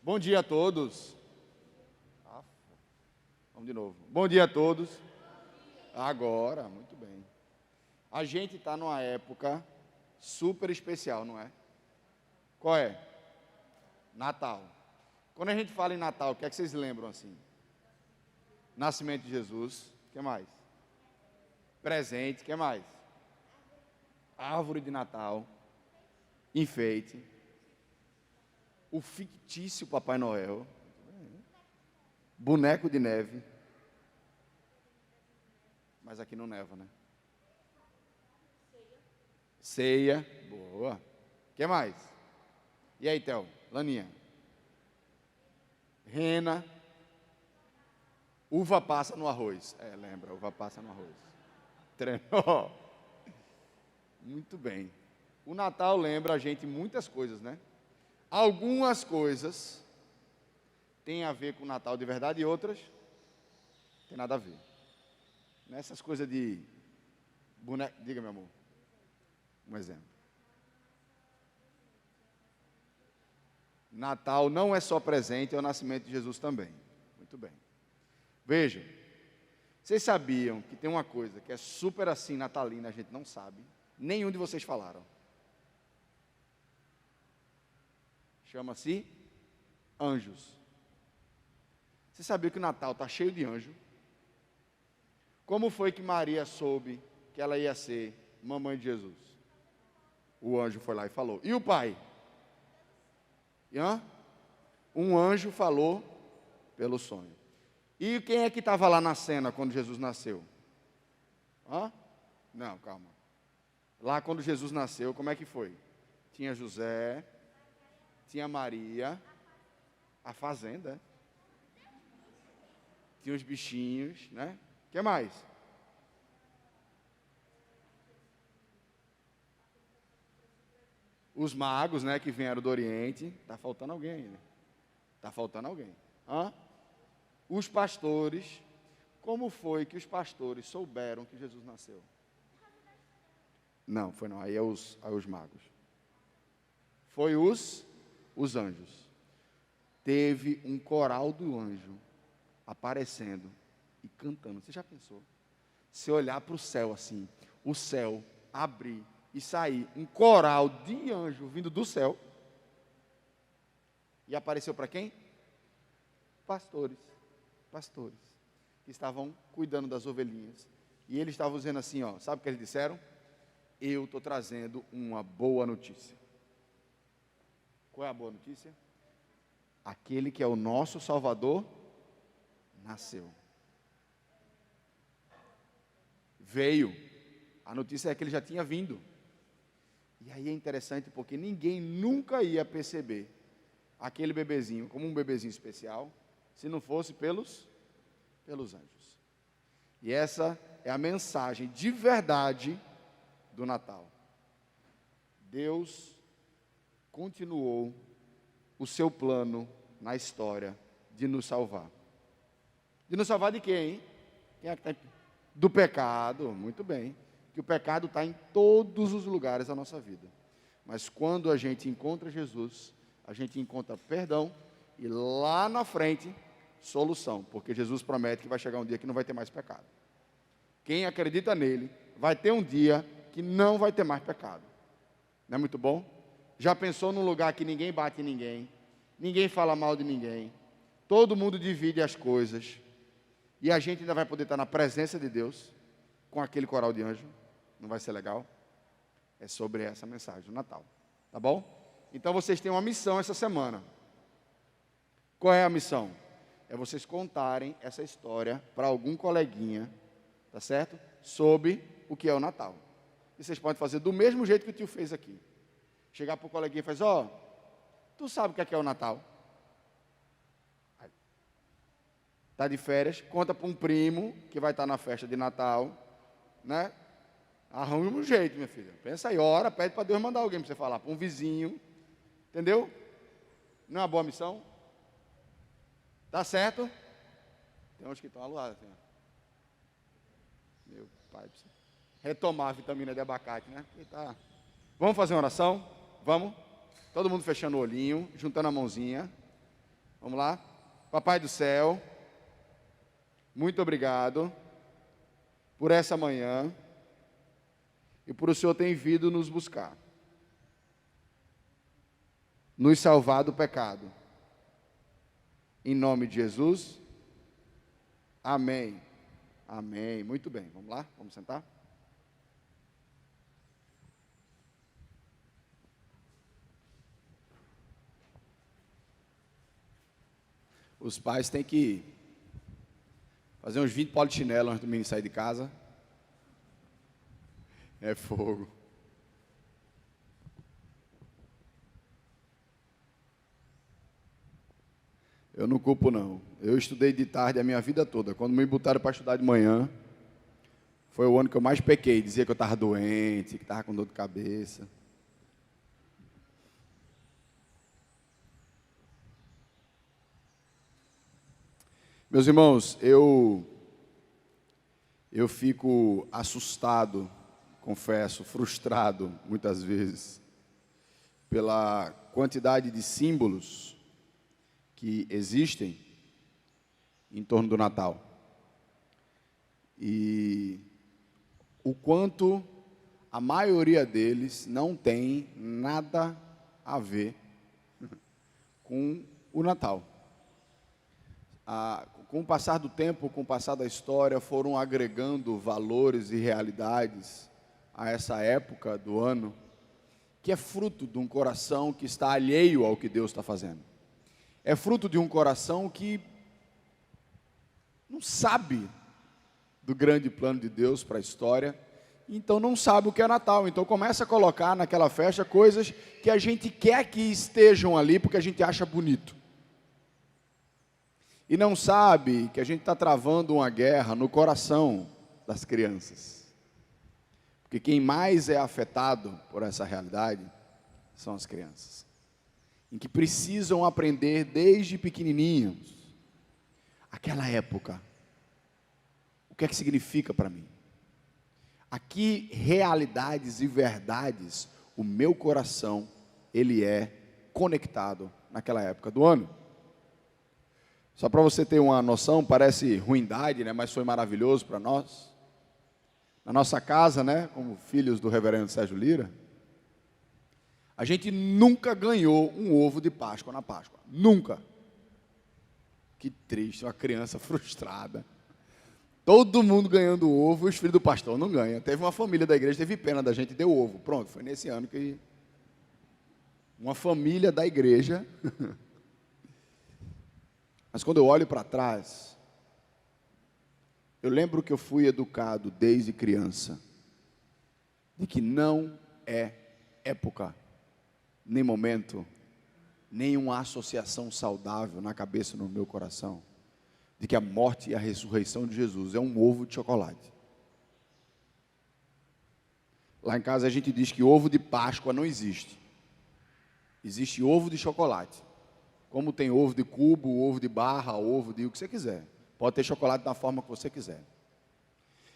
Bom dia a todos. Vamos de novo. Bom dia a todos. Agora, muito bem. A gente está numa época super especial, não é? Qual é? Natal. Quando a gente fala em Natal, o que é que vocês lembram assim? Nascimento de Jesus. O que mais? Presente. O que mais? Árvore de Natal. Enfeite. O fictício Papai Noel. Boneco de neve. Mas aqui não neva, né? Ceia. Boa. O que mais? E aí, Theo? Laninha? Rena. Uva passa no arroz. Lembra, uva passa no arroz. Treinou. Muito bem. O Natal lembra a gente muitas coisas, né? Algumas coisas têm a ver com o Natal de verdade e outras tem nada a ver. Nessas coisas de boneco. Diga, meu amor. Um exemplo. Natal não é só presente, é o nascimento de Jesus também. Muito bem. Vejam, vocês sabiam que tem uma coisa que é super assim natalina, a gente não sabe. Nenhum de vocês falaram. Chama-se anjos. Você sabia que o Natal está cheio de anjo? Como foi que Maria soube que ela ia ser mamãe de Jesus? O anjo foi lá e falou. E o pai? Um anjo falou pelo sonho. E quem é que estava lá na cena quando Jesus nasceu? Não, calma. Lá quando Jesus nasceu, como é que foi? Tinha José, tinha Maria, a fazenda, tinha os bichinhos, né? O que mais? Os magos, né, que vieram do Oriente. Está faltando alguém ainda. Está faltando alguém. Os pastores. Como foi que os pastores souberam que Jesus nasceu? Não, foi não. Aí é os magos. Foi os anjos. Teve um coral do anjo aparecendo e cantando. Você já pensou? Se olhar para o céu assim, o céu abrir e sair um coral de anjo vindo do céu. E apareceu para quem? Pastores. Pastores. Que estavam cuidando das ovelhinhas. E eles estavam dizendo assim, sabe o que eles disseram? Eu estou trazendo uma boa notícia. Qual é a boa notícia? Aquele que é o nosso Salvador nasceu. Veio. A notícia é que ele já tinha vindo. E aí é interessante porque ninguém nunca ia perceber aquele bebezinho como um bebezinho especial, se não fosse pelos anjos. E essa é a mensagem de verdade do Natal. Deus continuou o seu plano na história de nos salvar. De nos salvar de quem, hein? Quem é que está? Do pecado, muito bem. Que o pecado está em todos os lugares da nossa vida. Mas quando a gente encontra Jesus, a gente encontra perdão e lá na frente, solução. Porque Jesus promete que vai chegar um dia que não vai ter mais pecado. Quem acredita nele, vai ter um dia que não vai ter mais pecado. Não é muito bom? Já pensou num lugar que ninguém bate em ninguém, ninguém fala mal de ninguém, todo mundo divide as coisas, e a gente ainda vai poder estar na presença de Deus, com aquele coral de anjo? Não vai ser legal? É sobre essa mensagem do Natal, tá bom? Então vocês têm uma missão essa semana. Qual é a missão? É vocês contarem essa história para algum coleguinha, tá certo? Sobre o que é o Natal. E vocês podem fazer do mesmo jeito que o tio fez aqui. Chegar para o coleguinha e fazer, tu sabe o que é o Natal? Está de férias, conta para um primo que vai estar na festa de Natal, né? Arruma um jeito, minha filha. Pensa aí, ora, pede para Deus mandar alguém para você falar, para um vizinho. Entendeu? Não é uma boa missão? Tá certo? Tem uns que estão aluados assim, Meu pai, precisa retomar a vitamina de abacate, né? Vamos fazer uma oração? Vamos? Todo mundo fechando o olhinho, juntando a mãozinha. Vamos lá? Papai do céu, muito obrigado por essa manhã e por o Senhor ter vindo nos buscar, nos salvar do pecado. Em nome de Jesus, amém. Amém. Muito bem, vamos lá? Vamos sentar? Os pais têm que fazer uns 20 polichinelo antes do menino sair de casa. É fogo. Eu não culpo, não. Eu estudei de tarde a minha vida toda. Quando me botaram para estudar de manhã, foi o ano que eu mais pequei. Dizia que eu estava doente, que estava com dor de cabeça. Meus irmãos, eu fico assustado, confesso, frustrado, muitas vezes, pela quantidade de símbolos que existem em torno do Natal. E o quanto a maioria deles não tem nada a ver com o Natal. Com o passar do tempo, com o passar da história, foram agregando valores e realidades a essa época do ano, que é fruto de um coração que está alheio ao que Deus está fazendo. É fruto de um coração que não sabe do grande plano de Deus para a história, então não sabe o que é Natal. Então começa a colocar naquela festa coisas que a gente quer que estejam ali, porque a gente acha bonito. E não sabe que a gente está travando uma guerra no coração das crianças. Porque quem mais é afetado por essa realidade são as crianças. Em que precisam aprender desde pequenininhos. Aquela época. O que é que significa para mim? A que realidades e verdades o meu coração, ele é conectado naquela época do ano. Só para você ter uma noção, parece ruindade, né? Mas foi maravilhoso para nós. Na nossa casa, né? Como filhos do reverendo Sérgio Lira, a gente nunca ganhou um ovo de Páscoa na Páscoa. Nunca. Que triste, uma criança frustrada. Todo mundo ganhando ovo, os filhos do pastor não ganham. Teve uma família da igreja, teve pena da gente, deu ovo. Pronto, foi nesse ano que uma família da igreja... Mas quando eu olho para trás, eu lembro que eu fui educado desde criança, de que não é época, nem momento, nem uma associação saudável na cabeça, no meu coração, de que a morte e a ressurreição de Jesus é um ovo de chocolate. Lá em casa a gente diz que ovo de Páscoa não existe. Existe ovo de chocolate. Como tem ovo de cubo, ovo de barra, ovo de o que você quiser. Pode ter chocolate da forma que você quiser.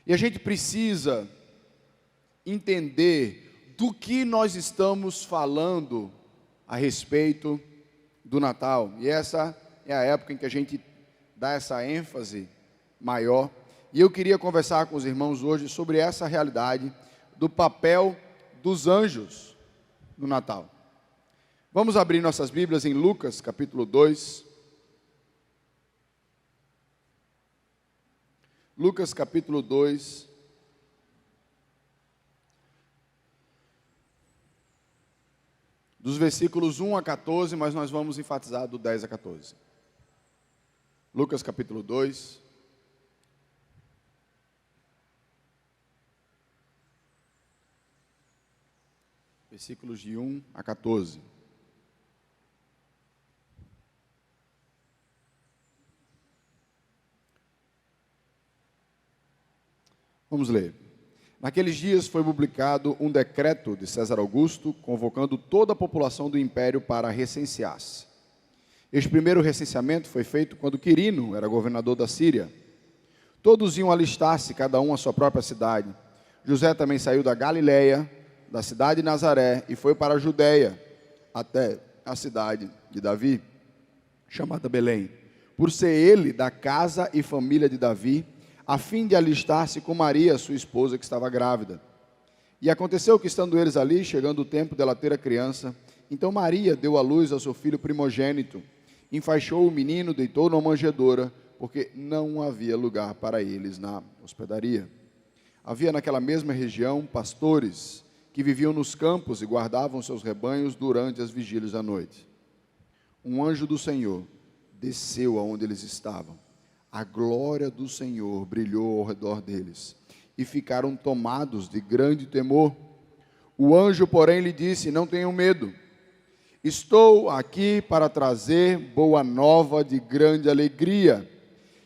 E a gente precisa entender do que nós estamos falando a respeito do Natal. E essa é a época em que a gente dá essa ênfase maior. E eu queria conversar com os irmãos hoje sobre essa realidade do papel dos anjos no Natal. Vamos abrir nossas Bíblias em Lucas, capítulo 2. Lucas, capítulo 2. Dos versículos 1 a 14, mas nós vamos enfatizar do 10 a 14. Lucas, capítulo 2. Versículos de 1 a 14. Vamos ler. Naqueles dias foi publicado um decreto de César Augusto, convocando toda a população do império para recensear-se. Este primeiro recenseamento foi feito quando Quirino era governador da Síria. Todos iam alistar-se, cada um à sua própria cidade. José também saiu da Galileia, da cidade de Nazaré, e foi para a Judéia, até a cidade de Davi, chamada Belém, por ser ele da casa e família de Davi, a fim de alistar-se com Maria, sua esposa, que estava grávida. E aconteceu que, estando eles ali, chegando o tempo dela ter a criança, então Maria deu à luz ao seu filho primogênito, enfaixou o menino, deitou numa manjedoura, porque não havia lugar para eles na hospedaria. Havia naquela mesma região pastores que viviam nos campos e guardavam seus rebanhos durante as vigílias da noite. Um anjo do Senhor desceu aonde eles estavam. A glória do Senhor brilhou ao redor deles, e ficaram tomados de grande temor. O anjo, porém, lhe disse: não tenham medo, estou aqui para trazer boa nova de grande alegria.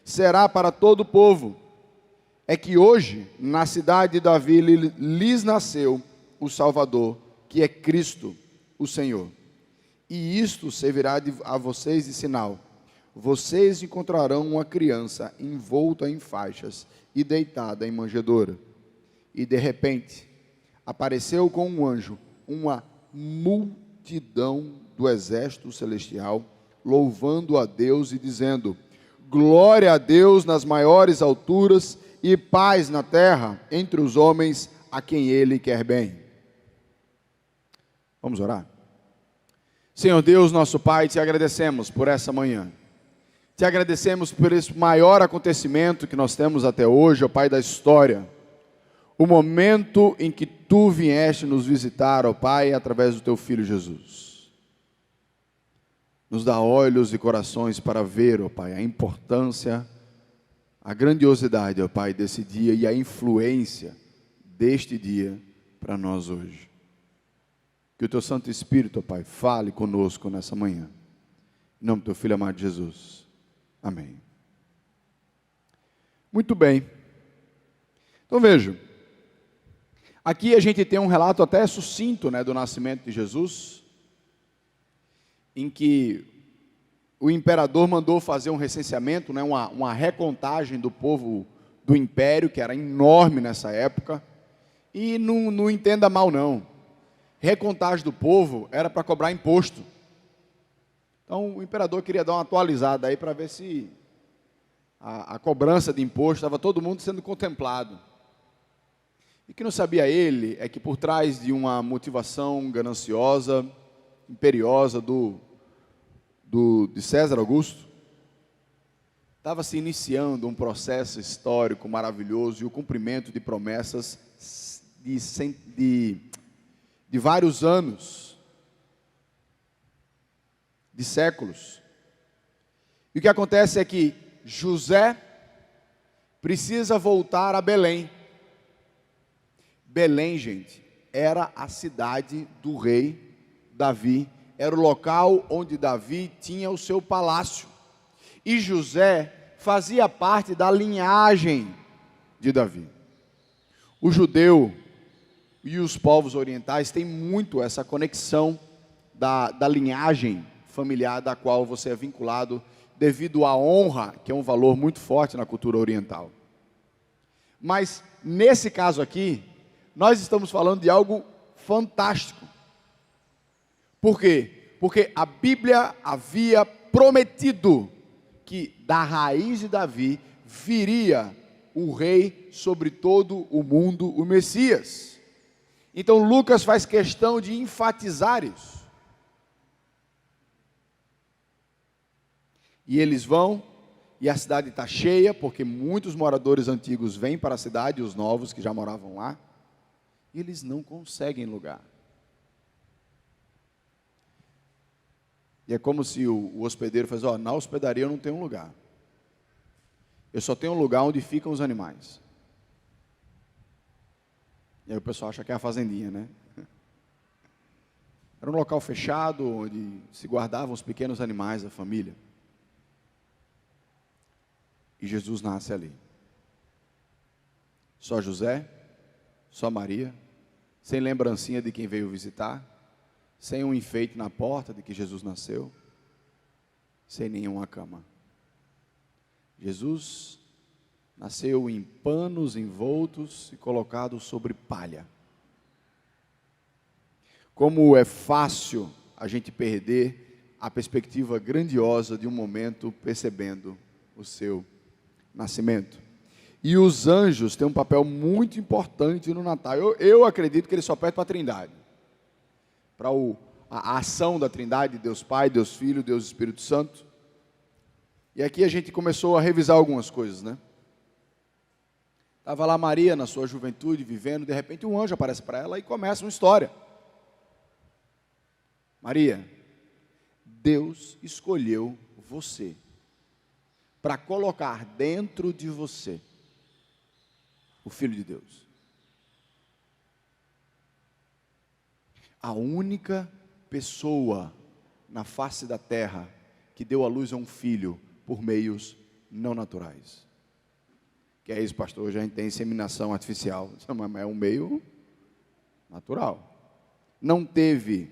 Será para todo o povo. É que hoje, na cidade de Davi, lhes nasceu o Salvador, que é Cristo, o Senhor. E isto servirá a vocês de sinal: vocês encontrarão uma criança envolta em faixas e deitada em manjedoura. E de repente, apareceu com um anjo uma multidão do exército celestial, louvando a Deus e dizendo: glória a Deus nas maiores alturas e paz na terra entre os homens a quem Ele quer bem. Vamos orar? Senhor Deus, nosso Pai, te agradecemos por essa manhã. Te agradecemos por esse maior acontecimento que nós temos até hoje, ó Pai da história. O momento em que Tu vieste nos visitar, ó Pai, através do Teu Filho Jesus. Nos dá olhos e corações para ver, ó Pai, a importância, a grandiosidade, ó Pai, desse dia e a influência deste dia para nós hoje. Que o Teu Santo Espírito, ó Pai, fale conosco nessa manhã. Em nome do Teu Filho amado Jesus. Amém. Muito bem. Então veja, aqui a gente tem um relato até sucinto, né, do nascimento de Jesus, em que o imperador mandou fazer um recenseamento, né, uma recontagem do povo do império, que era enorme nessa época, e não entenda mal não, recontagem do povo era para cobrar imposto. Então o imperador queria dar uma atualizada aí para ver se a cobrança de imposto estava todo mundo sendo contemplado. E o que não sabia ele é que por trás de uma motivação gananciosa, imperiosa de César Augusto, estava se iniciando um processo histórico maravilhoso e o cumprimento de promessas de vários anos, de séculos. E o que acontece é que José precisa voltar a Belém. Belém, gente, era a cidade do rei Davi, era o local onde Davi tinha o seu palácio. E José fazia parte da linhagem de Davi. O judeu e os povos orientais têm muito essa conexão da linhagem familiar da qual você é vinculado, devido à honra, que é um valor muito forte na cultura oriental. Mas, nesse caso aqui, nós estamos falando de algo fantástico. Por quê? Porque a Bíblia havia prometido que da raiz de Davi viria o rei sobre todo o mundo, o Messias. Então Lucas faz questão de enfatizar isso. E eles vão, e a cidade está cheia, porque muitos moradores antigos vêm para a cidade, os novos que já moravam lá, e eles não conseguem lugar. E é como se o hospedeiro faz: ó, na hospedaria eu não tenho um lugar. Eu só tenho um lugar onde ficam os animais. E aí o pessoal acha que é a fazendinha, né? Era um local fechado, onde se guardavam os pequenos animais da família. E Jesus nasce ali. Só José, só Maria, sem lembrancinha de quem veio visitar, sem um enfeite na porta de que Jesus nasceu, sem nenhuma cama. Jesus nasceu em panos envoltos e colocado sobre palha. Como é fácil a gente perder a perspectiva grandiosa de um momento percebendo o seu nascimento. E os anjos têm um papel muito importante no Natal. Eu acredito que ele só pede para a Trindade. Para a ação da Trindade, Deus Pai, Deus Filho, Deus Espírito Santo. E aqui a gente começou a revisar algumas coisas, né? Estava lá Maria na sua juventude, vivendo, de repente um anjo aparece para ela e começa uma história. Maria, Deus escolheu você para colocar dentro de você o Filho de Deus. A única pessoa na face da terra que deu à luz a um filho por meios não naturais. Que é isso, pastor? Hoje a gente tem inseminação artificial, mas é um meio natural. Não teve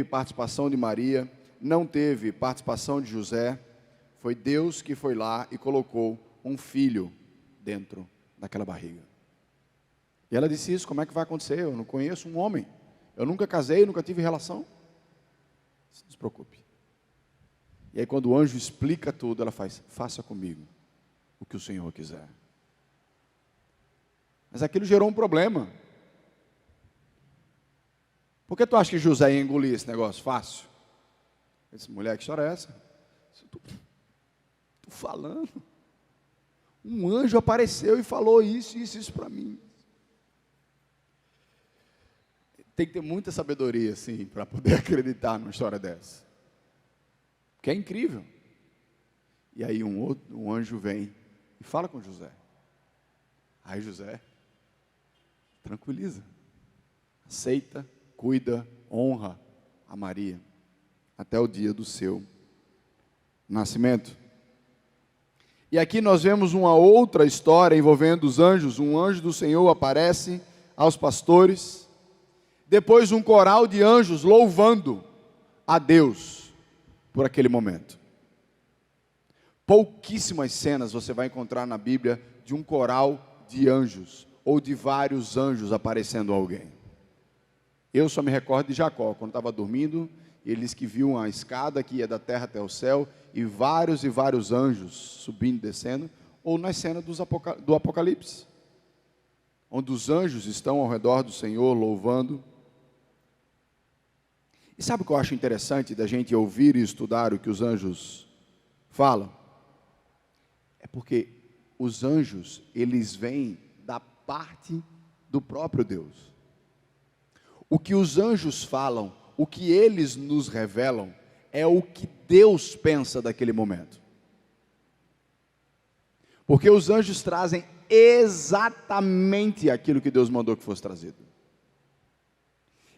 participação de Maria, não teve participação de José. Foi Deus que foi lá e colocou um filho dentro daquela barriga. E ela disse isso: como é que vai acontecer? Eu não conheço um homem, eu nunca casei, nunca tive relação. Não se preocupe. E aí quando o anjo explica tudo, ela faz: faça comigo o que o Senhor quiser. Mas aquilo gerou um problema. Por que tu acha que José ia engolir esse negócio fácil? Ele disse: mulher, que história é essa? Estou falando. Um anjo apareceu e falou isso para mim. Tem que ter muita sabedoria, assim, para poder acreditar numa história dessa. Que é incrível. E aí um anjo vem e fala com José. Aí José tranquiliza, aceita, cuida, honra a Maria até o dia do seu nascimento. E aqui nós vemos uma outra história envolvendo os anjos. Um anjo do Senhor aparece aos pastores, depois um coral de anjos louvando a Deus por aquele momento. Pouquíssimas cenas você vai encontrar na Bíblia de um coral de anjos, ou de vários anjos aparecendo a alguém. Eu só me recordo de Jacó, quando estava dormindo, ele disse que viu uma escada que ia da terra até o céu, e vários anjos subindo e descendo, ou nas cenas do Apocalipse, onde os anjos estão ao redor do Senhor, louvando. E sabe o que eu acho interessante da gente ouvir e estudar o que os anjos falam? É porque os anjos, eles vêm da parte do próprio Deus. O que os anjos falam, o que eles nos revelam, é o que Deus pensa daquele momento. Porque os anjos trazem exatamente aquilo que Deus mandou que fosse trazido.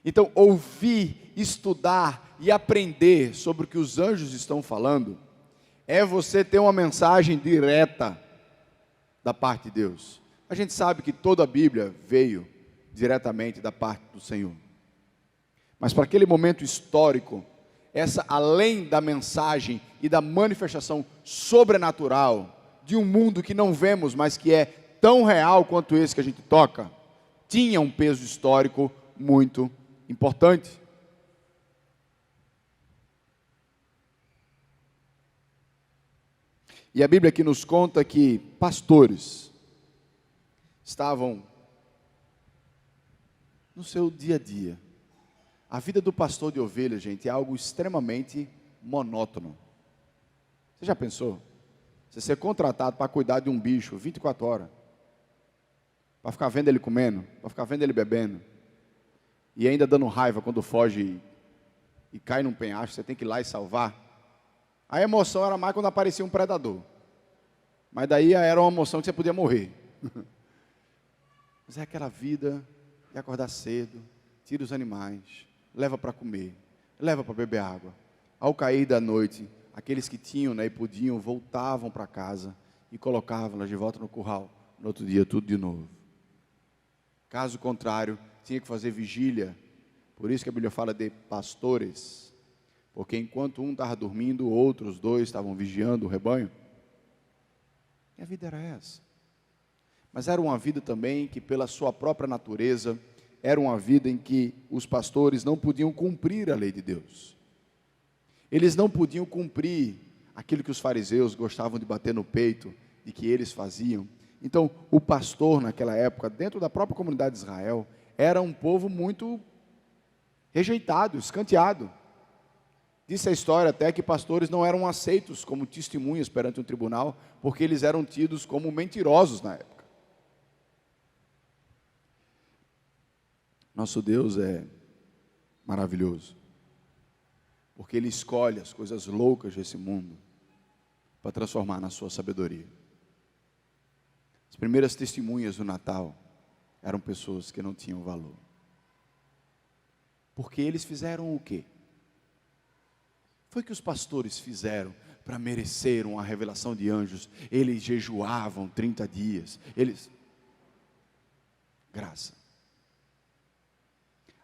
Então, ouvir, estudar e aprender sobre o que os anjos estão falando, é você ter uma mensagem direta da parte de Deus. A gente sabe que toda a Bíblia veio diretamente da parte do Senhor. Mas para aquele momento histórico, além da mensagem e da manifestação sobrenatural de um mundo que não vemos, mas que é tão real quanto esse que a gente toca, tinha um peso histórico muito importante. E a Bíblia aqui nos conta que pastores estavam no seu dia a dia. A vida do pastor de ovelha, gente, é algo extremamente monótono. Você já pensou? Você ser contratado para cuidar de um bicho 24 horas, para ficar vendo ele comendo, para ficar vendo ele bebendo, e ainda dando raiva quando foge e cai num penhasco, você tem que ir lá e salvar. A emoção era mais quando aparecia um predador, mas daí era uma emoção que você podia morrer. Mas é aquela vida de acordar cedo, tira os animais, leva para comer, leva para beber água. Ao cair da noite, aqueles que tinham, né, e podiam, voltavam para casa e colocavam-las de volta no curral. No outro dia, tudo de novo. Caso contrário, tinha que fazer vigília. Por isso que a Bíblia fala de pastores. Porque enquanto um estava dormindo, outros dois estavam vigiando o rebanho. E a vida era essa. Mas era uma vida também que, pela sua própria natureza, era uma vida em que os pastores não podiam cumprir a lei de Deus. Eles não podiam cumprir aquilo que os fariseus gostavam de bater no peito e que eles faziam. Então, o pastor naquela época, dentro da própria comunidade de Israel, era um povo muito rejeitado, escanteado. Disse a história até que pastores não eram aceitos como testemunhas perante um tribunal, porque eles eram tidos como mentirosos na época. Nosso Deus é maravilhoso, porque Ele escolhe as coisas loucas desse mundo para transformar na sua sabedoria. As primeiras testemunhas do Natal eram pessoas que não tinham valor. Porque eles fizeram o quê? Foi que os pastores fizeram para merecer uma revelação de anjos? Eles jejuavam 30 dias. Graça.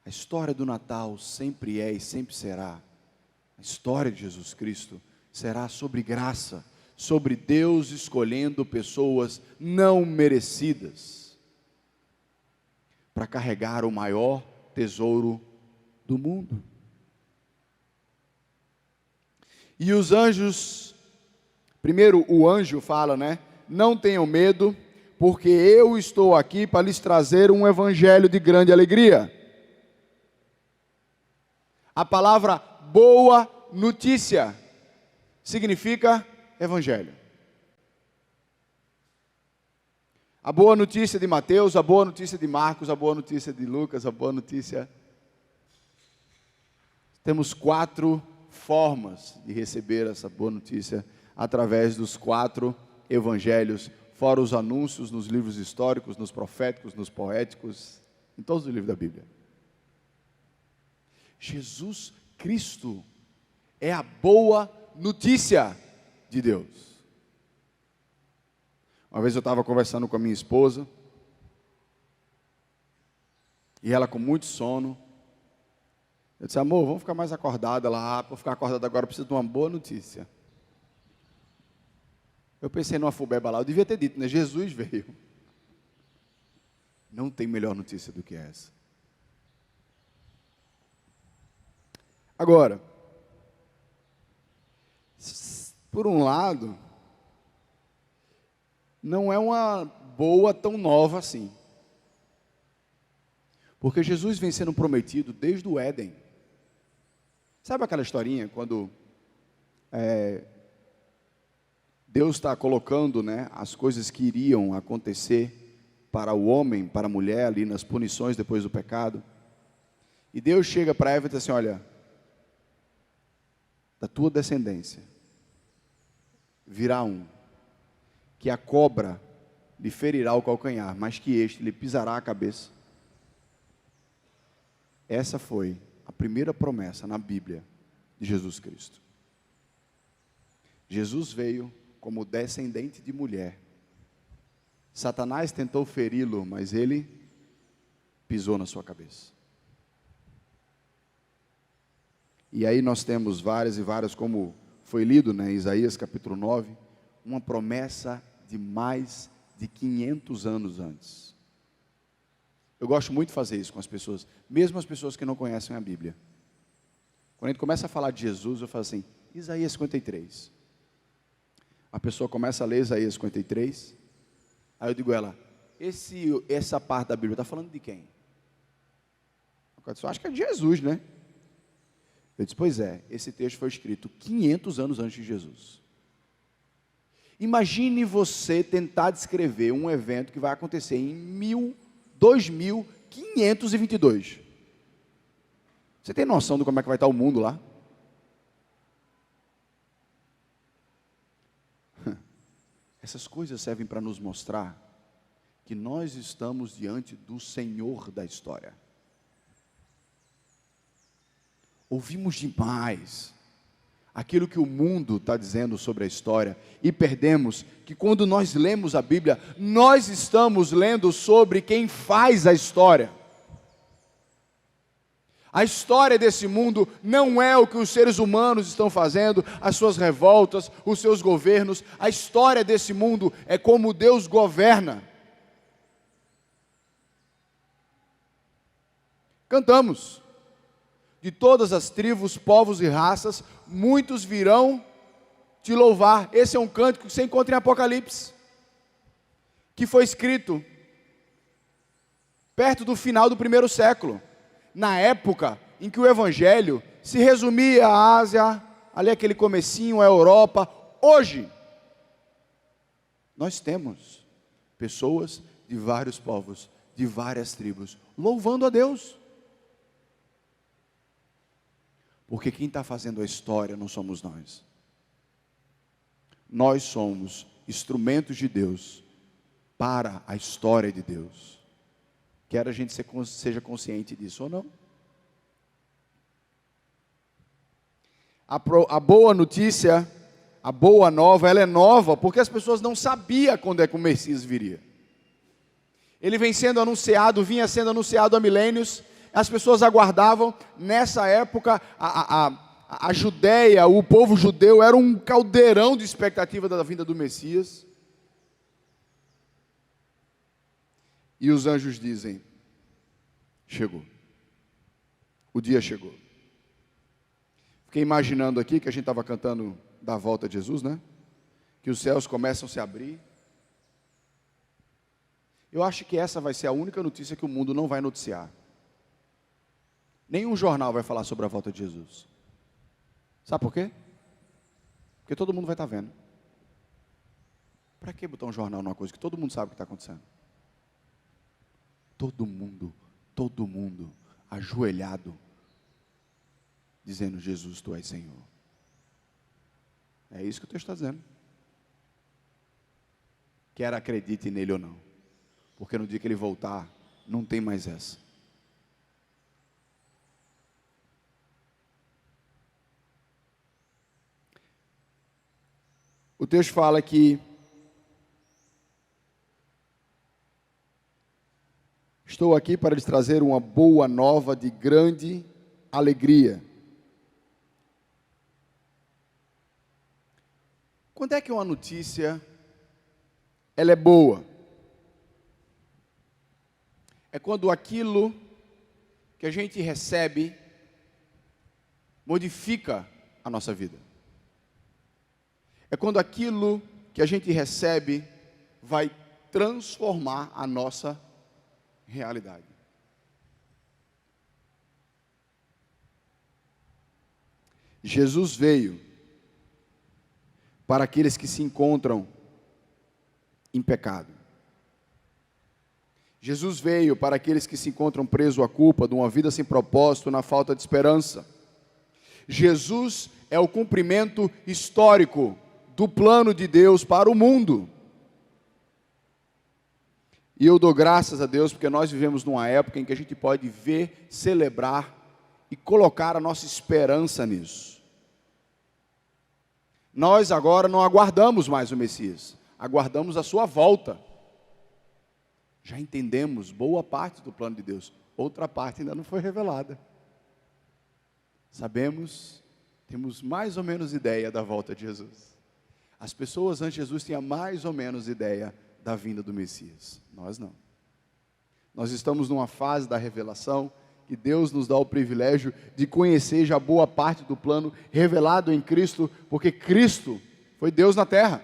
A história do Natal sempre é e sempre será. A história de Jesus Cristo será sobre graça, sobre Deus escolhendo pessoas não merecidas para carregar o maior tesouro do mundo. E os anjos, primeiro o anjo fala, não tenham medo, porque eu estou aqui para lhes trazer um evangelho de grande alegria. A palavra boa notícia significa evangelho. A boa notícia de Mateus, a boa notícia de Marcos, a boa notícia de Lucas, a boa notícia... Temos 4 formas de receber essa boa notícia através dos 4 evangelhos, fora os anúncios nos livros históricos, nos proféticos, nos poéticos, em todos os livros da Bíblia. Jesus Cristo é a boa notícia de Deus. Uma vez eu estava conversando com a minha esposa, e ela com muito sono. Eu disse, amor, vamos ficar mais acordada lá, para ficar acordada agora, eu preciso de uma boa notícia. Eu pensei numa fubeba lá, eu devia ter dito, Jesus veio. Não tem melhor notícia do que essa. Agora, por um lado, não é uma boa tão nova assim. Porque Jesus vem sendo prometido desde o Éden. Sabe aquela historinha quando Deus está colocando as coisas que iriam acontecer para o homem, para a mulher, ali nas punições depois do pecado. E Deus chega para Eva e diz assim, olha, da tua descendência virá um, que a cobra lhe ferirá o calcanhar, mas que este lhe pisará a cabeça. Essa foi a primeira promessa na Bíblia de Jesus Cristo. Jesus veio como descendente de mulher. Satanás tentou feri-lo, mas ele pisou na sua cabeça. E aí nós temos várias e várias, como foi lido em Isaías capítulo 9, uma promessa de mais de 500 anos antes. Eu gosto muito de fazer isso com as pessoas, mesmo as pessoas que não conhecem a Bíblia. Quando a gente começa a falar de Jesus, eu falo assim, Isaías 53. A pessoa começa a ler Isaías 53, aí eu digo a ela, essa parte da Bíblia está falando de quem? Eu acho que é de Jesus, né? Eu disse, pois é, esse texto foi escrito 500 anos antes de Jesus. Imagine você tentar descrever um evento que vai acontecer em 2522. Você tem noção de como é que vai estar o mundo lá? Essas coisas servem para nos mostrar que nós estamos diante do Senhor da história. Ouvimos demais aquilo que o mundo está dizendo sobre a história e perdemos que quando nós lemos a Bíblia, nós estamos lendo sobre quem faz a história. A história desse mundo não é o que os seres humanos estão fazendo, as suas revoltas, os seus governos. A história desse mundo é como Deus governa. Cantamos. de todas as tribos, povos e raças, muitos virão te louvar. Esse é um cântico que você encontra em Apocalipse, que foi escrito perto do final do primeiro século, na época em que o Evangelho se resumia à Ásia, ali aquele comecinho, a Europa. Hoje, nós temos pessoas de vários povos, de várias tribos, louvando a Deus. Porque quem está fazendo a história não somos nós. Nós somos instrumentos de Deus para a história de Deus. Quer a gente seja consciente disso ou não. A boa notícia, a boa nova, ela é nova porque as pessoas não sabiam quando é que o Messias viria. Ele vinha sendo anunciado há milênios. As pessoas aguardavam. Nessa época, a Judéia, o povo judeu, era um caldeirão de expectativa da vinda do Messias. E os anjos dizem: chegou. O dia chegou. Fiquei imaginando aqui, que a gente estava cantando da volta de Jesus, né? Que os céus começam a se abrir. Eu acho que essa vai ser a única notícia que o mundo não vai noticiar. Nenhum jornal vai falar sobre a volta de Jesus. Sabe por quê? Porque todo mundo vai estar vendo. Para que botar um jornal numa coisa que todo mundo sabe o que está acontecendo? Todo mundo ajoelhado, dizendo: Jesus, tu és Senhor. É isso que o texto está dizendo. Quer acredite nele ou não, porque no dia que ele voltar, não tem mais essa. O texto fala que estou aqui para lhes trazer uma boa nova de grande alegria. Quando é que uma notícia ela é boa? É quando aquilo que a gente recebe modifica a nossa vida. É quando aquilo que a gente recebe vai transformar a nossa realidade. Jesus veio para aqueles que se encontram em pecado. Jesus veio para aqueles que se encontram presos à culpa de uma vida sem propósito, na falta de esperança. Jesus é o cumprimento histórico do plano de Deus para o mundo. E eu dou graças a Deus porque nós vivemos numa época em que a gente pode ver, celebrar e colocar a nossa esperança nisso. Nós agora não aguardamos mais o Messias, aguardamos a sua volta. Já entendemos boa parte do plano de Deus, outra parte ainda não foi revelada. Sabemos, temos mais ou menos ideia da volta de Jesus. As pessoas antes de Jesus tinham mais ou menos ideia da vinda do Messias. Nós não. Nós estamos numa fase da revelação que Deus nos dá o privilégio de conhecer já boa parte do plano revelado em Cristo, porque Cristo foi Deus na terra.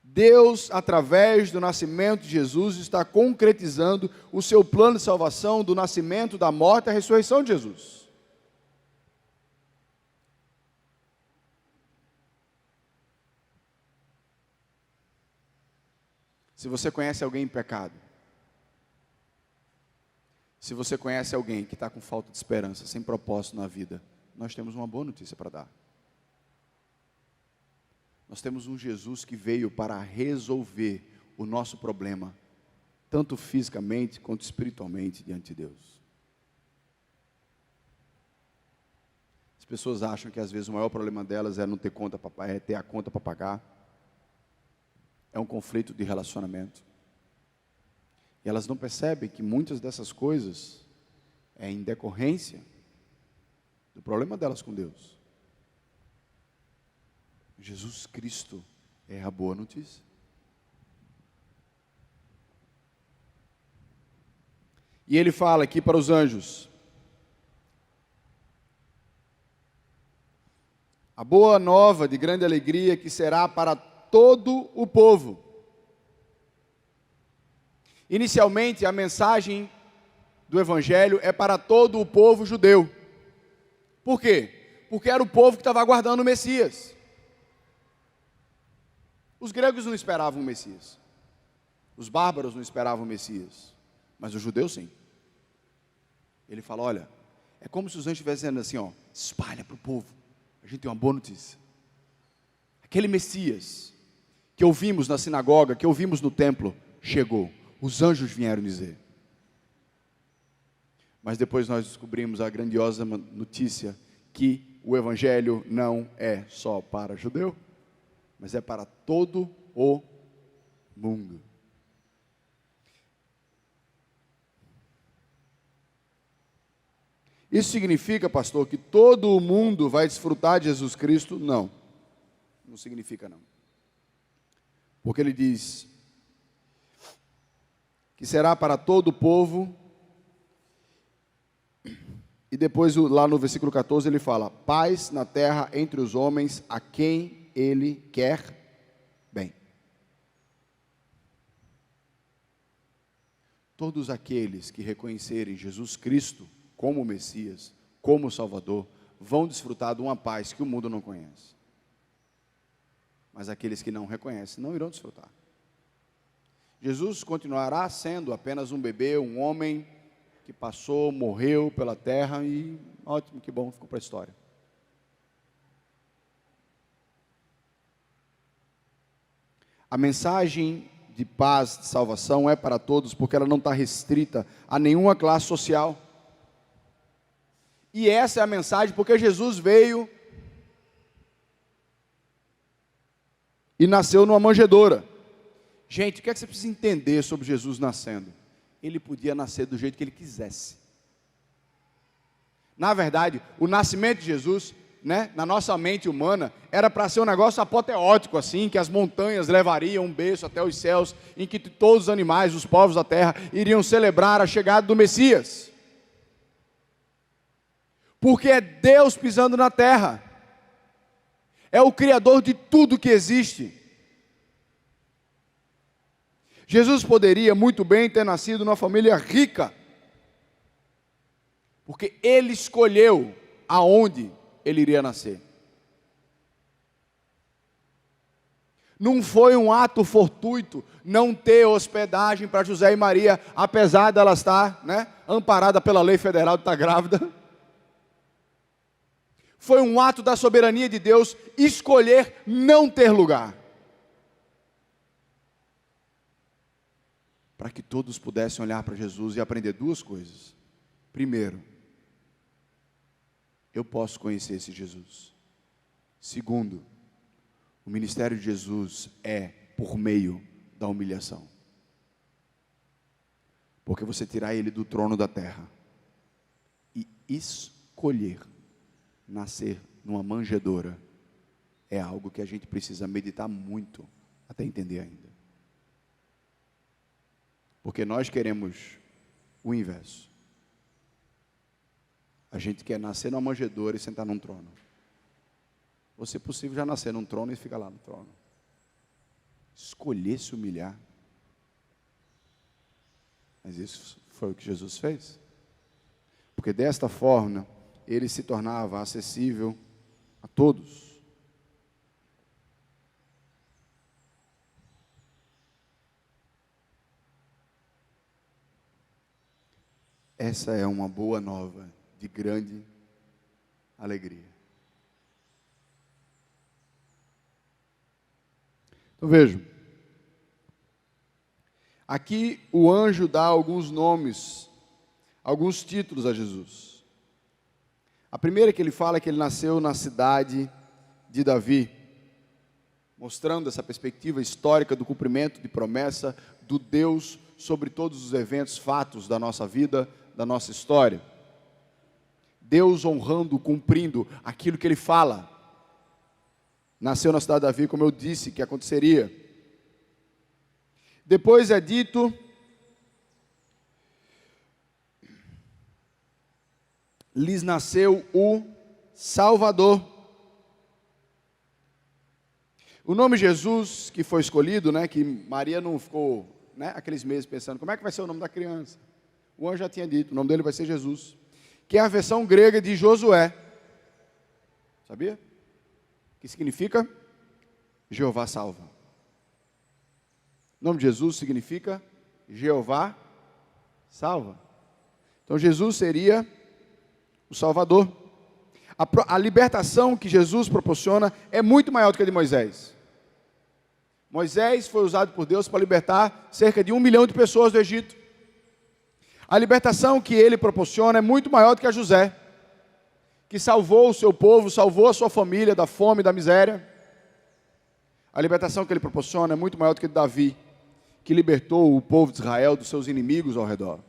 Deus, através do nascimento de Jesus, está concretizando o seu plano de salvação do nascimento, da morte e da ressurreição de Jesus. Se você conhece alguém em pecado, se você conhece alguém que está com falta de esperança, sem propósito na vida, nós temos uma boa notícia para dar. Nós temos um Jesus que veio para resolver o nosso problema, tanto fisicamente quanto espiritualmente diante de Deus. As pessoas acham que às vezes o maior problema delas é não ter conta para ter a conta para pagar. É um conflito de relacionamento. E elas não percebem que muitas dessas coisas é em decorrência do problema delas com Deus. Jesus Cristo é a boa notícia. E ele fala aqui para os anjos: a boa nova de grande alegria que será para todo o povo. Inicialmente, a mensagem do Evangelho é para todo o povo judeu. Por quê? Porque era o povo que estava aguardando o Messias. Os gregos não esperavam o Messias. Os bárbaros não esperavam o Messias. Mas os judeus sim. Ele fala: olha, é como se os anjos estivessem dizendo assim, ó, espalha para o povo. A gente tem uma boa notícia. Aquele Messias que ouvimos na sinagoga, que ouvimos no templo, chegou. Os anjos vieram dizer. Mas depois nós descobrimos a grandiosa notícia que o Evangelho não é só para judeu, mas é para todo o mundo. Isso significa, pastor, que todo o mundo vai desfrutar de Jesus Cristo? Não, não significa não. Porque ele diz que será para todo o povo. E depois, lá no versículo 14, ele fala: paz na terra entre os homens a quem ele quer bem. Todos aqueles que reconhecerem Jesus Cristo como Messias, como Salvador, vão desfrutar de uma paz que o mundo não conhece. Mas aqueles que não reconhecem não irão desfrutar. Jesus continuará sendo apenas um bebê, um homem que passou, morreu pela terra e ótimo, que bom, ficou para a história. A mensagem de paz, de salvação é para todos, porque ela não está restrita a nenhuma classe social. E essa é a mensagem, porque Jesus veio e nasceu numa manjedoura. Gente, o que é que você precisa entender sobre Jesus nascendo? Ele podia nascer do jeito que ele quisesse. Na verdade, o nascimento de Jesus, né, na nossa mente humana, era para ser um negócio apoteótico, assim, que as montanhas levariam um berço até os céus, em que todos os animais, os povos da terra, iriam celebrar a chegada do Messias. Porque é Deus pisando na terra. É o Criador de tudo que existe. Jesus poderia muito bem ter nascido numa família rica, porque Ele escolheu aonde Ele iria nascer. Não foi um ato fortuito não ter hospedagem para José e Maria, apesar dela estar, né, amparada pela lei federal de estar grávida. Foi um ato da soberania de Deus escolher não ter lugar, para que todos pudessem olhar para Jesus e aprender duas coisas. Primeiro, eu posso conhecer esse Jesus. Segundo, o ministério de Jesus é por meio da humilhação. Porque você tirar ele do trono da terra e escolher nascer numa manjedoura é algo que a gente precisa meditar muito até entender ainda. Porque nós queremos o inverso. A gente quer nascer numa manjedoura e sentar num trono. Ou, se possível, já nascer num trono e ficar lá no trono. Escolher se humilhar. Mas isso foi o que Jesus fez. Porque desta forma, ele se tornava acessível a todos. Essa é uma boa nova de grande alegria. Então vejam, aqui o anjo dá alguns nomes, alguns títulos a Jesus. A primeira que ele fala é que ele nasceu na cidade de Davi, mostrando essa perspectiva histórica do cumprimento de promessa do Deus sobre todos os eventos, fatos da nossa vida, da nossa história. Deus honrando, cumprindo aquilo que Ele fala. Nasceu na cidade de Davi, como eu disse que aconteceria. Depois é dito lhes nasceu o Salvador. O nome Jesus que foi escolhido, né, que Maria não ficou, né, aqueles meses pensando, como é que vai ser o nome da criança? O anjo já tinha dito, o nome dele vai ser Jesus, que é a versão grega de Josué. Sabia? Que significa Jeová salva. O nome de Jesus significa Jeová salva. Então Jesus seria o Salvador. A libertação que Jesus proporciona é muito maior do que a de Moisés. Moisés foi usado por Deus para libertar cerca de 1 milhão de pessoas do Egito. A libertação que ele proporciona é muito maior do que a José, que salvou o seu povo, salvou a sua família da fome e da miséria. A libertação que ele proporciona é muito maior do que a de Davi, que libertou o povo de Israel dos seus inimigos ao redor.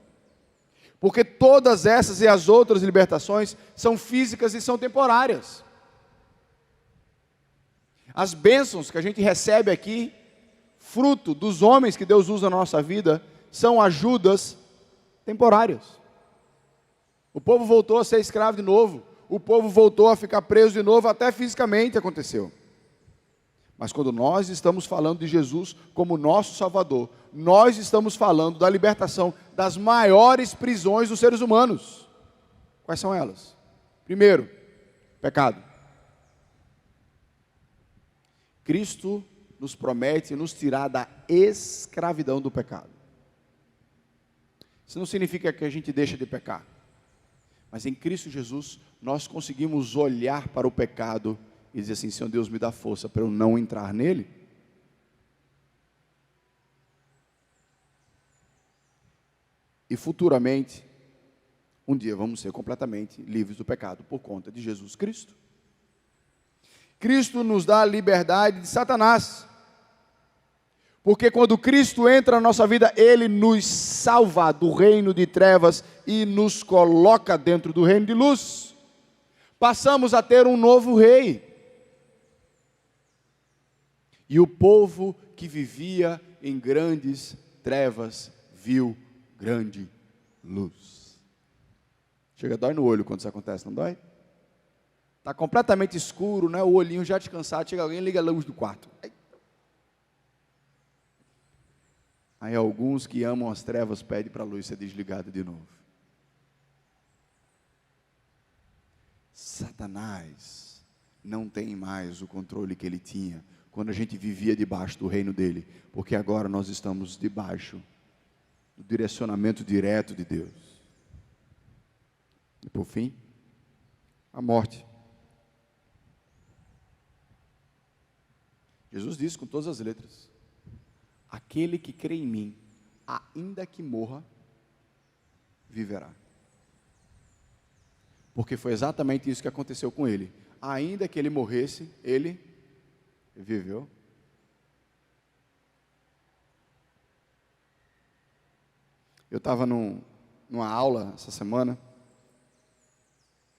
Porque todas essas e as outras libertações são físicas e são temporárias. As bênçãos que a gente recebe aqui, fruto dos homens que Deus usa na nossa vida, são ajudas temporárias. O povo voltou a ser escravo de novo. O povo voltou a ficar preso de novo, até fisicamente aconteceu. Mas quando nós estamos falando de Jesus como nosso Salvador, nós estamos falando da libertação das maiores prisões dos seres humanos. Quais são elas? Primeiro, pecado. Cristo nos promete nos tirar da escravidão do pecado. Isso não significa que a gente deixa de pecar. Mas em Cristo Jesus, nós conseguimos olhar para o pecado e dizer assim, Senhor Deus, me dá força para eu não entrar nele. E futuramente, um dia vamos ser completamente livres do pecado por conta de Jesus Cristo. Cristo nos dá a liberdade de Satanás. Porque quando Cristo entra na nossa vida, Ele nos salva do reino de trevas e nos coloca dentro do reino de luz. Passamos a ter um novo rei. E o povo que vivia em grandes trevas viu grande luz. Chega, dói no olho quando isso acontece, não dói? Está completamente escuro, né? O olhinho já descansado, chega alguém e liga a luz do quarto. Aí alguns que amam as trevas pedem para a luz ser desligada de novo. Satanás não tem mais o controle que ele tinha quando a gente vivia debaixo do reino dele, porque agora nós estamos debaixo do direcionamento direto de Deus. E por fim, a morte. Jesus disse com todas as letras, aquele que crê em mim, ainda que morra, viverá. Porque foi exatamente isso que aconteceu com ele. Ainda que ele morresse, ele viveu. Eu estava numa aula essa semana,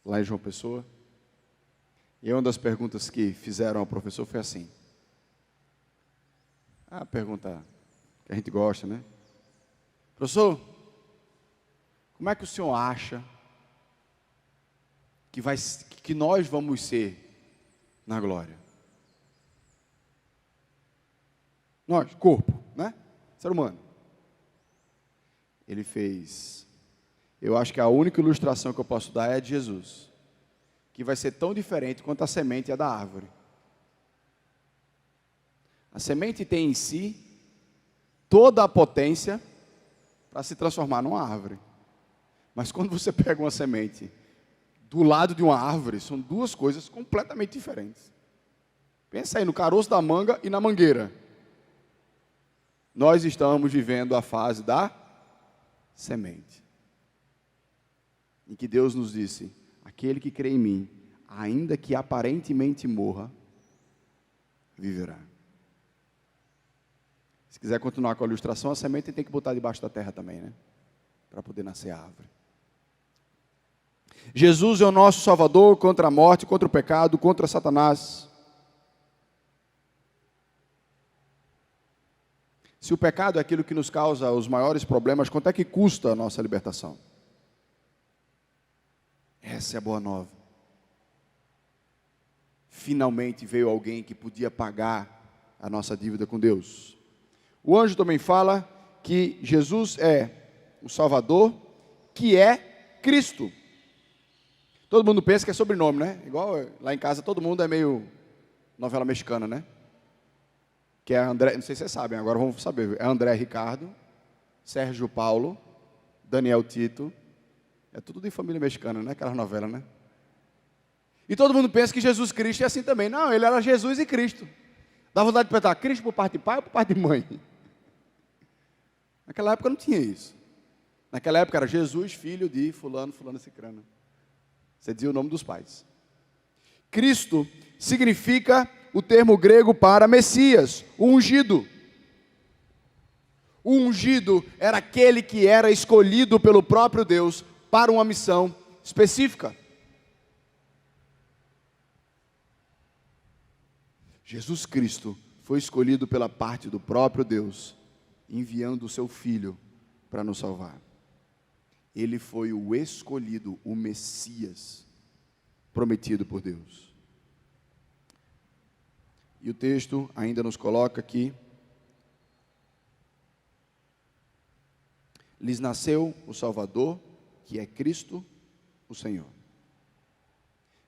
lá em João Pessoa, e uma das perguntas que fizeram ao professor foi assim, a pergunta que a gente gosta, né? Professor, como é que o senhor acha que nós vamos ser na glória? Nós, corpo, né? Ser humano. Ele fez, eu acho que a única ilustração que eu posso dar é a de Jesus, que vai ser tão diferente quanto a semente é da árvore. A semente tem em si toda a potência para se transformar numa árvore. Mas quando você pega uma semente do lado de uma árvore, são duas coisas completamente diferentes. Pensa aí no caroço da manga e na mangueira. Nós estamos vivendo a fase da semente, em que Deus nos disse, aquele que crê em mim, ainda que aparentemente morra, viverá. Se quiser continuar com a ilustração, a semente tem que botar debaixo da terra também, né? Para poder nascer a árvore. Jesus é o nosso Salvador contra a morte, contra o pecado, contra Satanás. Se o pecado é aquilo que nos causa os maiores problemas, quanto é que custa a nossa libertação? Essa é a boa nova. Finalmente veio alguém que podia pagar a nossa dívida com Deus. O anjo também fala que Jesus é o Salvador, que é Cristo. Todo mundo pensa que é sobrenome, né? Igual lá em casa todo mundo é meio novela mexicana, né? Que é André, não sei se vocês sabem, agora vamos saber. É André Ricardo, Sérgio Paulo, Daniel Tito. É tudo de família mexicana, né? Aquelas novelas, né? E todo mundo pensa que Jesus Cristo é assim também. Não, ele era Jesus e Cristo. Dá vontade de perguntar, Cristo por parte de pai ou por parte de mãe? Naquela época não tinha isso. Naquela época era Jesus, filho de fulano, fulano, cicrano. Você dizia o nome dos pais. Cristo significa o termo grego para Messias, o ungido. O ungido era aquele que era escolhido pelo próprio Deus para uma missão específica. Jesus Cristo foi escolhido pela parte do próprio Deus, enviando o seu Filho para nos salvar. Ele foi o escolhido, o Messias, prometido por Deus. E o texto ainda nos coloca aqui: lhes nasceu o Salvador, que é Cristo, o Senhor.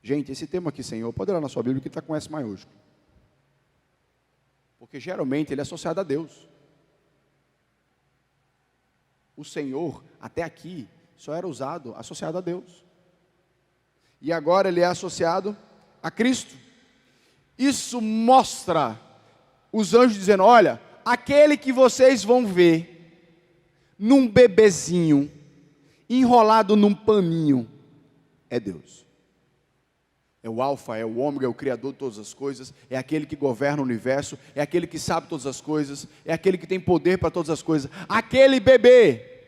Gente, esse termo aqui, Senhor, pode olhar na sua Bíblia que está com S maiúsculo. Porque geralmente ele é associado a Deus. O Senhor, até aqui, só era usado, associado a Deus. E agora ele é associado a Cristo. Isso mostra os anjos dizendo, olha, aquele que vocês vão ver num bebezinho, enrolado num paninho, é Deus. É o alfa, é o ômega, é o criador de todas as coisas, é aquele que governa o universo, é aquele que sabe todas as coisas, é aquele que tem poder para todas as coisas. Aquele bebê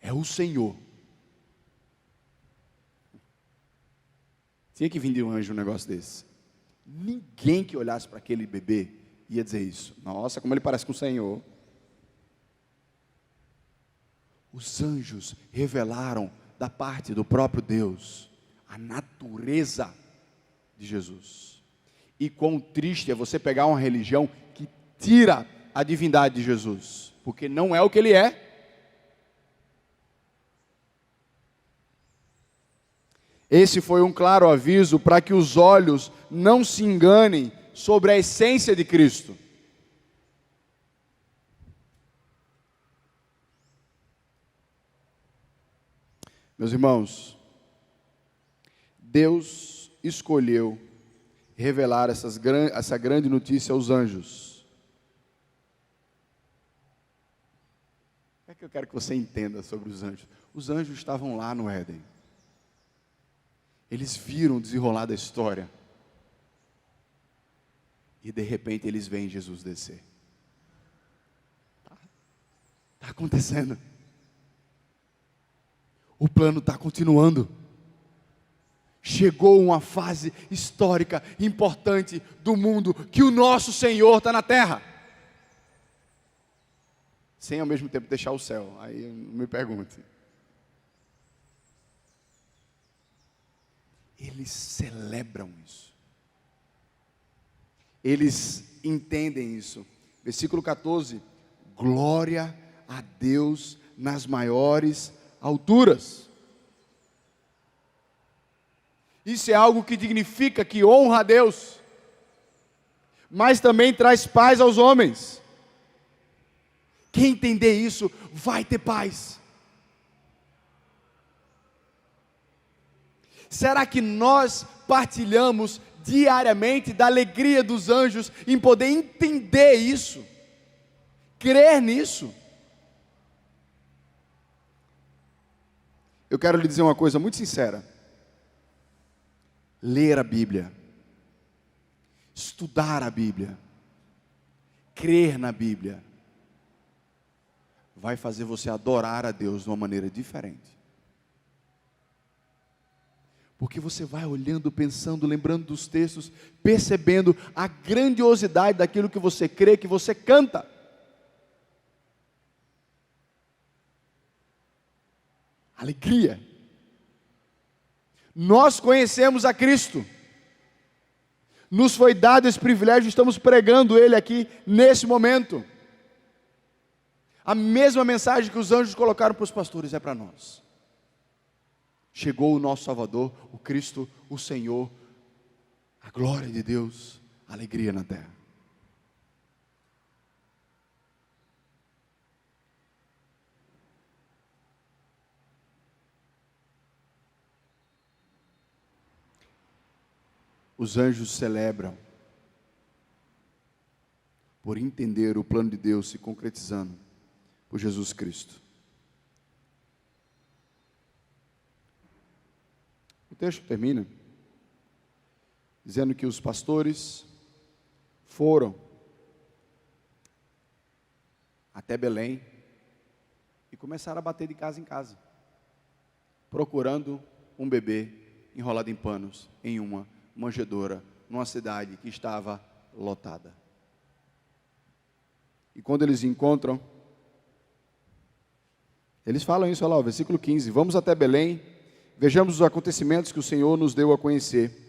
é o Senhor. Tinha que vir de um anjo um negócio desse. Ninguém que olhasse para aquele bebê ia dizer isso. Nossa, como ele parece com o Senhor. Os anjos revelaram da parte do próprio Deus a natureza de Jesus. E quão triste é você pegar uma religião que tira a divindade de Jesus, porque não é o que ele é. Esse foi um claro aviso para que os olhos não se enganem sobre a essência de Cristo. Meus irmãos, Deus escolheu revelar essa grande notícia aos anjos. O que eu quero que você entenda sobre os anjos? Os anjos estavam lá no Éden. Eles viram o desenrolar da história. E de repente eles veem Jesus descer. Está acontecendo. O plano está continuando. Chegou uma fase histórica importante do mundo, que o nosso Senhor está na terra. Sem ao mesmo tempo deixar o céu. Aí não me pergunte. Eles celebram isso. Eles entendem isso. Versículo 14. Glória a Deus nas maiores alturas. Isso é algo que dignifica, que honra a Deus, mas também traz paz aos homens. Quem entender isso, vai ter paz. Será que nós partilhamos diariamente da alegria dos anjos em poder entender isso, crer nisso? Eu quero lhe dizer uma coisa muito sincera. Ler a Bíblia, estudar a Bíblia, crer na Bíblia, vai fazer você adorar a Deus de uma maneira diferente. Porque você vai olhando, pensando, lembrando dos textos, percebendo a grandiosidade daquilo que você crê, que você canta. Alegria. Nós conhecemos a Cristo. Nos foi dado esse privilégio, estamos pregando Ele aqui, nesse momento. A mesma mensagem que os anjos colocaram para os pastores é para nós. Chegou o nosso Salvador, o Cristo, o Senhor, a glória de Deus, a alegria na terra. Os anjos celebram por entender o plano de Deus se concretizando por Jesus Cristo. O texto termina dizendo que os pastores foram até Belém e começaram a bater de casa em casa, procurando um bebê enrolado em panos em uma manjedoura, numa cidade que estava lotada. E quando eles encontram, eles falam isso, olha lá, o versículo 15: vamos até Belém, vejamos os acontecimentos que o Senhor nos deu a conhecer.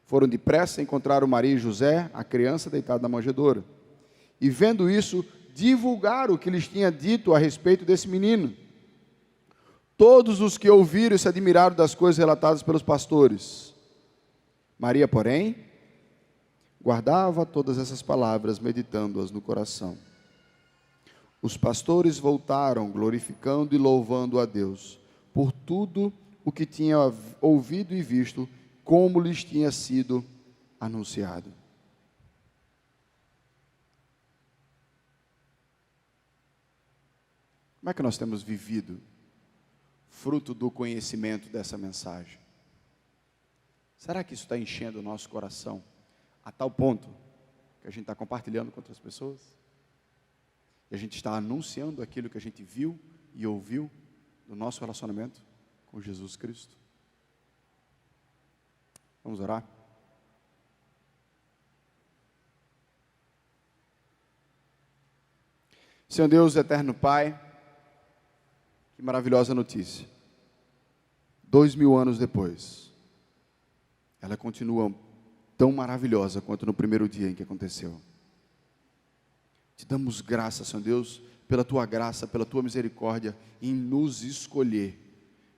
Foram depressa, encontraram Maria e José, a criança deitada na manjedoura. E vendo isso, divulgaram o que lhes tinha dito a respeito desse menino. Todos os que ouviram se admiraram das coisas relatadas pelos pastores. Maria, porém, guardava todas essas palavras, meditando-as no coração. Os pastores voltaram, glorificando e louvando a Deus, por tudo o que tinham ouvido e visto, como lhes tinha sido anunciado. Como é que nós temos vivido, fruto do conhecimento dessa mensagem? Será que isso está enchendo o nosso coração a tal ponto que a gente está compartilhando com outras pessoas? E a gente está anunciando aquilo que a gente viu e ouviu do nosso relacionamento com Jesus Cristo? Vamos orar? Senhor Deus, eterno Pai, que maravilhosa notícia. 2000 anos depois, ela continua tão maravilhosa quanto no primeiro dia em que aconteceu. Te damos graças, Senhor Deus, pela Tua graça, pela Tua misericórdia, em nos escolher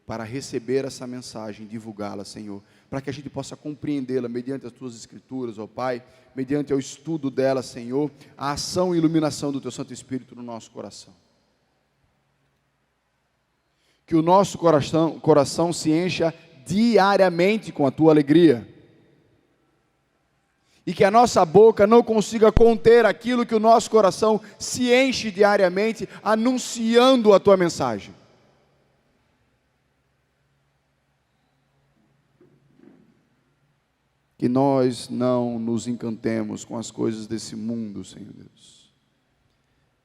para receber essa mensagem, divulgá-la, Senhor, para que a gente possa compreendê-la mediante as Tuas Escrituras, ó Pai, mediante o estudo dela, Senhor, a ação e iluminação do Teu Santo Espírito no nosso coração. Que o nosso coração se encha diariamente com a Tua alegria, e que a nossa boca não consiga conter aquilo que o nosso coração se enche diariamente, anunciando a Tua mensagem. Que nós não nos encantemos com as coisas desse mundo, Senhor Deus,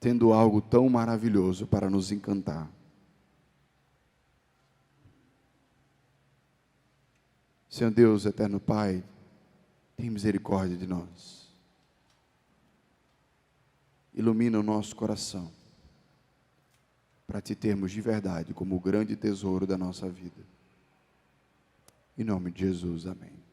tendo algo tão maravilhoso para nos encantar. Senhor Deus, eterno Pai, tem misericórdia de nós. Ilumina o nosso coração, para te termos de verdade como o grande tesouro da nossa vida. Em nome de Jesus, amém.